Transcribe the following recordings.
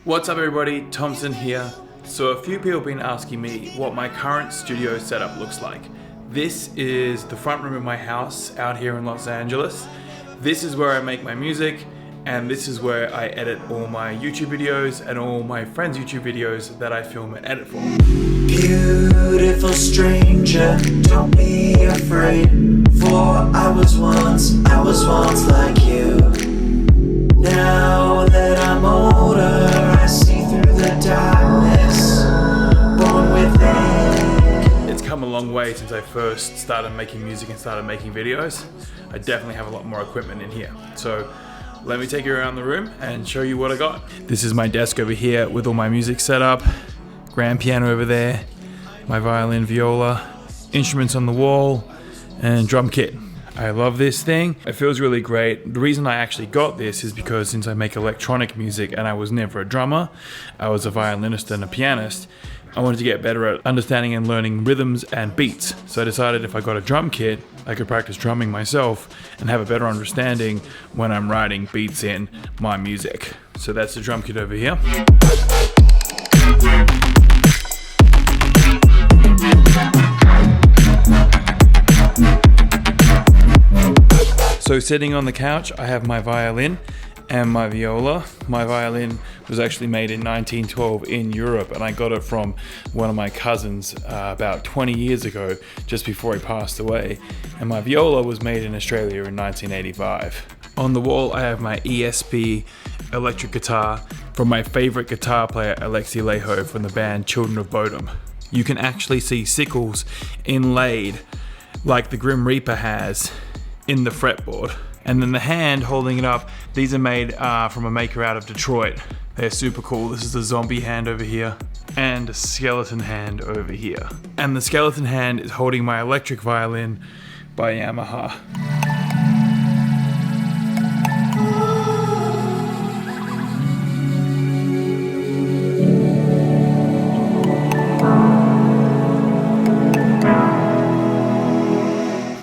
What's up everybody, THMPSN here. So a few people have been asking me what my current studio setup looks like. This is the front room of my house out here in Los Angeles. This is where I make my music, and this is where I edit all my YouTube videos and all my friends' YouTube videos that I film and edit for. Beautiful stranger, don't be afraid, for I was once like you. Now that I'm older, I see through the darkness, born within. It's come a long way since I first started making music and started making videos. I definitely have a lot more equipment in here. So let me take you around the room and show you what I got. This is my desk over here with all my music set up, grand piano over there, my violin, viola, instruments on the wall, and drum kit. I love this thing. It feels really great. The reason I actually got this is because since I make electronic music and I was never a drummer, I was a violinist and a pianist, I wanted to get better at understanding and learning rhythms and beats. So I decided if I got a drum kit, I could practice drumming myself and have a better understanding when I'm writing beats in my music. So that's the drum kit over here. So sitting on the couch, I have my violin and my viola. My violin was actually made in 1912 in Europe, and I got it from one of my cousins about 20 years ago, just before he passed away. And my viola was made in Australia in 1985. On the wall, I have my ESP electric guitar from my favorite guitar player, Alexi Laiho, from the band Children of Bodom. You can actually see sickles inlaid like the Grim Reaper has in the fretboard. And then the hand holding it up, these are made from a maker out of Detroit. They're super cool. This is a zombie hand over here and a skeleton hand over here. And the skeleton hand is holding my electric violin by Yamaha.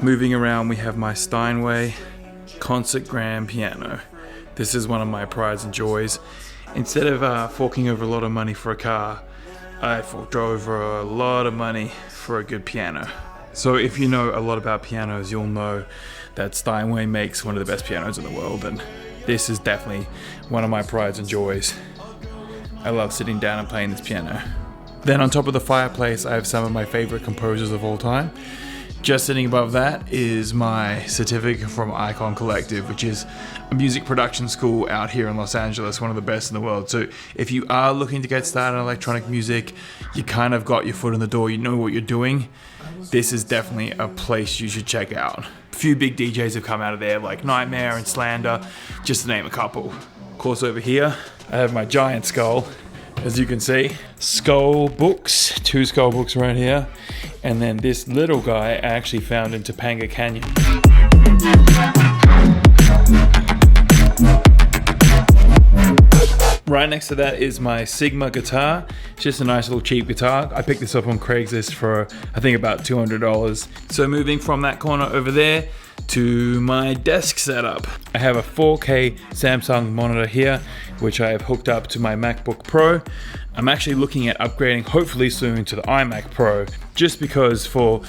Moving around, we have my Steinway concert grand piano. This is one of my prides and joys. Instead of forking over a lot of money for a car, I forked over a lot of money for a good piano. So if you know a lot about pianos, you'll know that Steinway makes one of the best pianos in the world, and this is definitely one of my prides and joys. I love sitting down and playing this piano. Then on top of the fireplace, I have some of my favorite composers of all time. Just sitting above that is my certificate from Icon Collective, which is a music production school out here in Los Angeles, one of the best in the world. So if you are looking to get started in electronic music, you kind of got your foot in the door, you know what you're doing, this is definitely a place you should check out. A few big DJs have come out of there, like Nightmare and Slander, just to name a couple. Of course, over here, I have my giant skull. As you can see, skull books, 2 skull books right here. And then this little guy I actually found in Topanga Canyon. Right next to that is my Sigma guitar. It's just a nice little cheap guitar. I picked this up on Craigslist for I think about $200. So moving from that corner over there to my desk setup. I have a 4K Samsung monitor here, which I have hooked up to my MacBook Pro. I'm actually looking at upgrading hopefully soon to the iMac Pro, just because for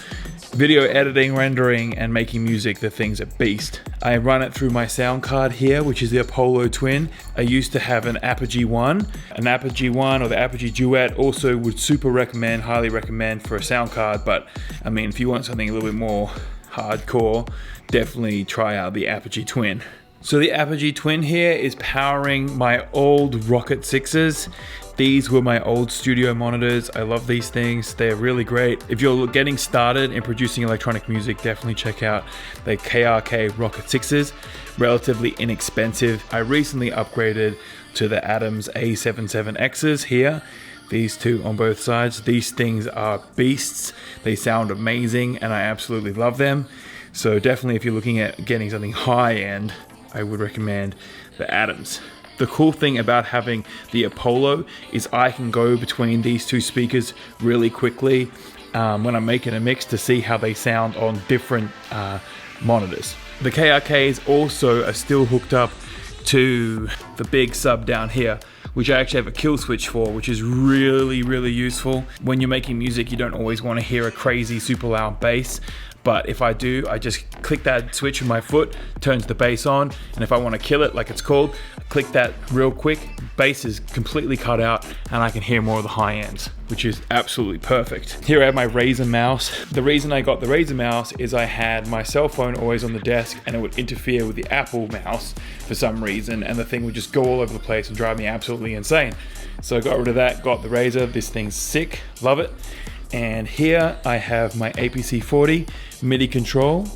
video editing, rendering, and making music, the thing's a beast. I run it through my sound card here, which is the Apollo Twin. I used to have an Apogee One. An Apogee One or the Apogee Duet also would highly recommend for a sound card, but I mean, if you want something a little bit more hardcore, definitely try out the Apogee Twin. So the Apogee Twin here is powering my old Rocket 6s. These were my old studio monitors. I love these things. They're really great. If you're getting started in producing electronic music, definitely check out the KRK Rocket 6s. Relatively inexpensive. I recently upgraded to the Adams A77Xs here. These two on both sides. These things are beasts. They sound amazing and I absolutely love them. So definitely if you're looking at getting something high end, I would recommend the Adams. The cool thing about having the Apollo is I can go between these two speakers really quickly when I'm making a mix to see how they sound on different monitors. The KRKs also are still hooked up to the big sub down here, which I actually have a kill switch for, which is really, really useful. When you're making music, you don't always want to hear a crazy, super loud bass. But if I do, I just click that switch with my foot, turns the bass on, and if I want to kill it, like it's called, I click that real quick, bass is completely cut out, and I can hear more of the high ends, which is absolutely perfect. Here I have my Razer mouse. The reason I got the Razer mouse is I had my cell phone always on the desk, and it would interfere with the Apple mouse for some reason, and the thing would just go all over the place and drive me absolutely insane. So I got rid of that, got the Razer. This thing's sick, love it. And here I have my APC40 MIDI control.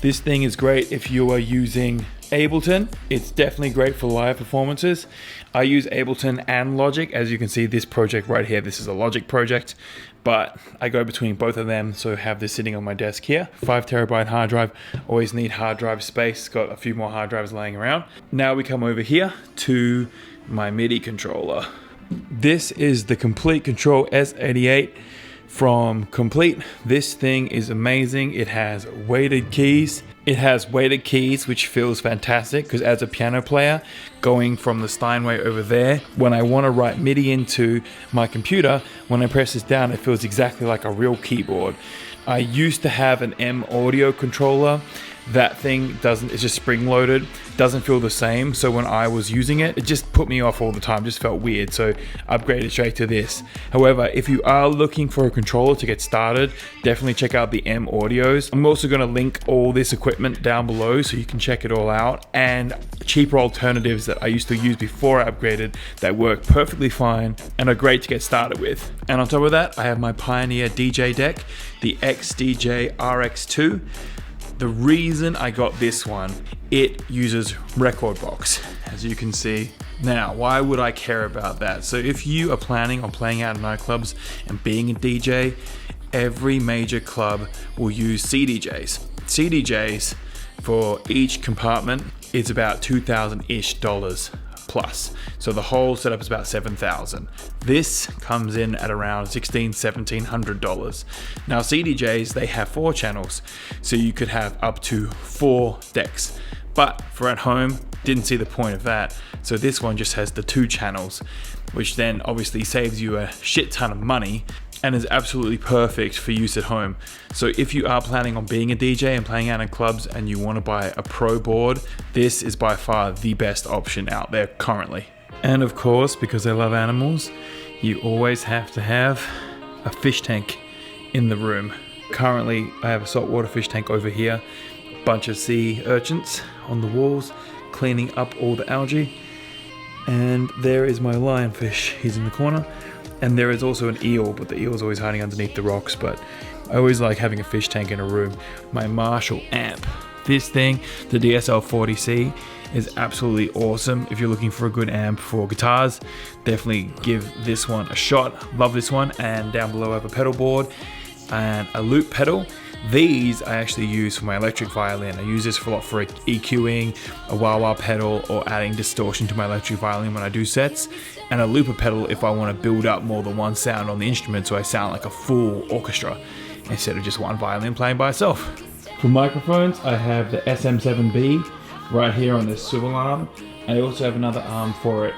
This thing is great if you are using Ableton. It's definitely great for live performances. I use Ableton and Logic. As you can see, this project right here, this is a Logic project, but I go between both of them. So I have this sitting on my desk here. 5 terabyte hard drive, always need hard drive space. Got a few more hard drives laying around. Now we come over here to my MIDI controller. This is the Complete Control S88 from Complete. This thing is amazing. It has weighted keys. Which feels fantastic because as a piano player, going from the Steinway over there, when I want to write MIDI into my computer, when I press this down, it feels exactly like a real keyboard. I used to have an M audio controller. That thing it's just spring loaded, doesn't feel the same. So when I was using it, it just put me off all the time, just felt weird. So upgraded straight to this. However, if you are looking for a controller to get started, definitely check out the M Audios. I'm also gonna link all this equipment down below so you can check it all out, and cheaper alternatives that I used to use before I upgraded that work perfectly fine and are great to get started with. And on top of that, I have my Pioneer DJ deck, the XDJ RX2. The reason I got this one, it uses Rekordbox, as you can see. Now, why would I care about that? So if you are planning on playing out in nightclubs and being a DJ, every major club will use CDJs. CDJs for each compartment is about $2,000-ish plus. So the whole setup is about $7,000. This comes in at around $1,700. Now CDJs, they have 4 channels, so you could have up to 4 decks. But for at home, didn't see the point of that. So this one just has the 2 channels, which then obviously saves you a shit ton of money and is absolutely perfect for use at home. So if you are planning on being a DJ and playing out in clubs and you want to buy a pro board, this is by far the best option out there currently. And of course, because I love animals, you always have to have a fish tank in the room. Currently, I have a saltwater fish tank over here, a bunch of sea urchins on the walls, cleaning up all the algae. And there is my lionfish, he's in the corner. And there is also an eel, but the eel is always hiding underneath the rocks. But I always like having a fish tank in a room. My Marshall amp. This thing, the DSL-40C, is absolutely awesome. If you're looking for a good amp for guitars, definitely give this one a shot. Love this one. And down below I have a pedal board and a loop pedal. These I actually use for my electric violin. I use this for a lot for EQing, a wah-wah pedal, or adding distortion to my electric violin when I do sets, and a looper pedal if I want to build up more than one sound on the instrument so I sound like a full orchestra instead of just one violin playing by itself. For microphones, I have the SM7B right here on this swivel arm. I also have another arm for it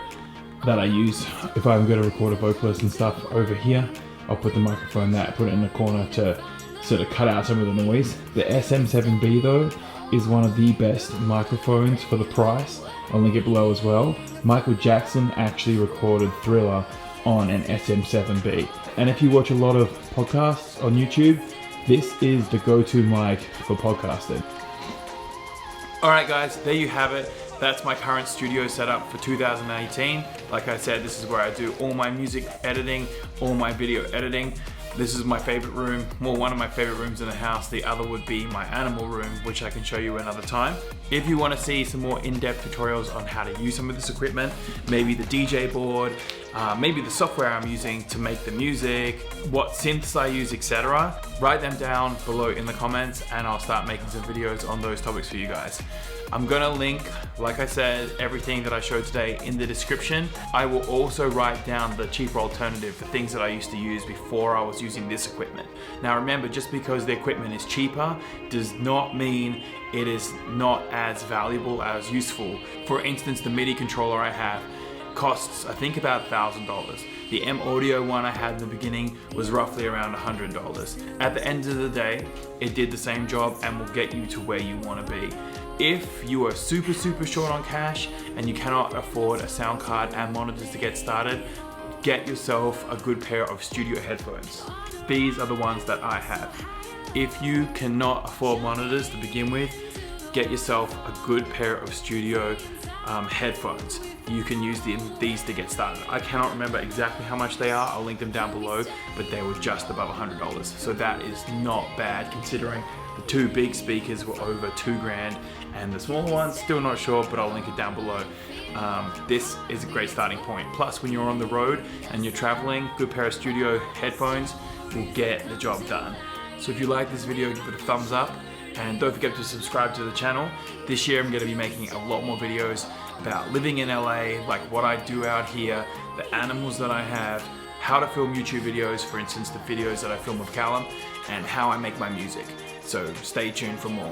that I use if I'm going to record a vocalist and stuff over here. I'll put the microphone there, put it in the corner to sort of cut out some of the noise. The SM7B though is one of the best microphones for the price. I'll link it below as well. Michael Jackson actually recorded Thriller on an SM7B. And if you watch a lot of podcasts on YouTube, this is the go-to mic for podcasting. Alright guys, there you have it. That's my current studio setup for 2018. Like I said, this is where I do all my music editing, all my video editing. This is my favorite room, well, one of my favorite rooms in the house. The other would be my animal room, which I can show you another time. If you want to see some more in-depth tutorials on how to use some of this equipment, maybe the DJ board, maybe the software I'm using to make the music, what synths I use, etc., write them down below in the comments and I'll start making some videos on those topics for you guys. I'm gonna link, like I said, everything that I showed today in the description. I will also write down the cheaper alternative for things that I used to use before I was using this equipment. Now remember, just because the equipment is cheaper does not mean it is not as valuable, as useful. For instance, the MIDI controller I have costs, I think, about $1,000. The M Audio one I had in the beginning was roughly around $100. At the end of the day, it did the same job and will get you to where you want to be. If you are super short on cash and you cannot afford a sound card and monitors to get started, get yourself a good pair of studio headphones. These are the ones that I have. If you cannot afford monitors to begin with, get yourself a good pair of studio headphones. You can use these to get started. I cannot remember exactly how much they are. I'll link them down below, but they were just above $100. So that is not bad considering the two big speakers were over $2,000 and the smaller ones, still not sure, but I'll link it down below. This is a great starting point. Plus, when you're on the road and you're traveling, good pair of studio headphones will get the job done. So if you like this video, give it a thumbs up. And don't forget to subscribe to the channel. This year I'm going to be making a lot more videos about living in LA, like what I do out here, the animals that I have, how to film YouTube videos, for instance the videos that I film with Callum, and how I make my music. So stay tuned for more.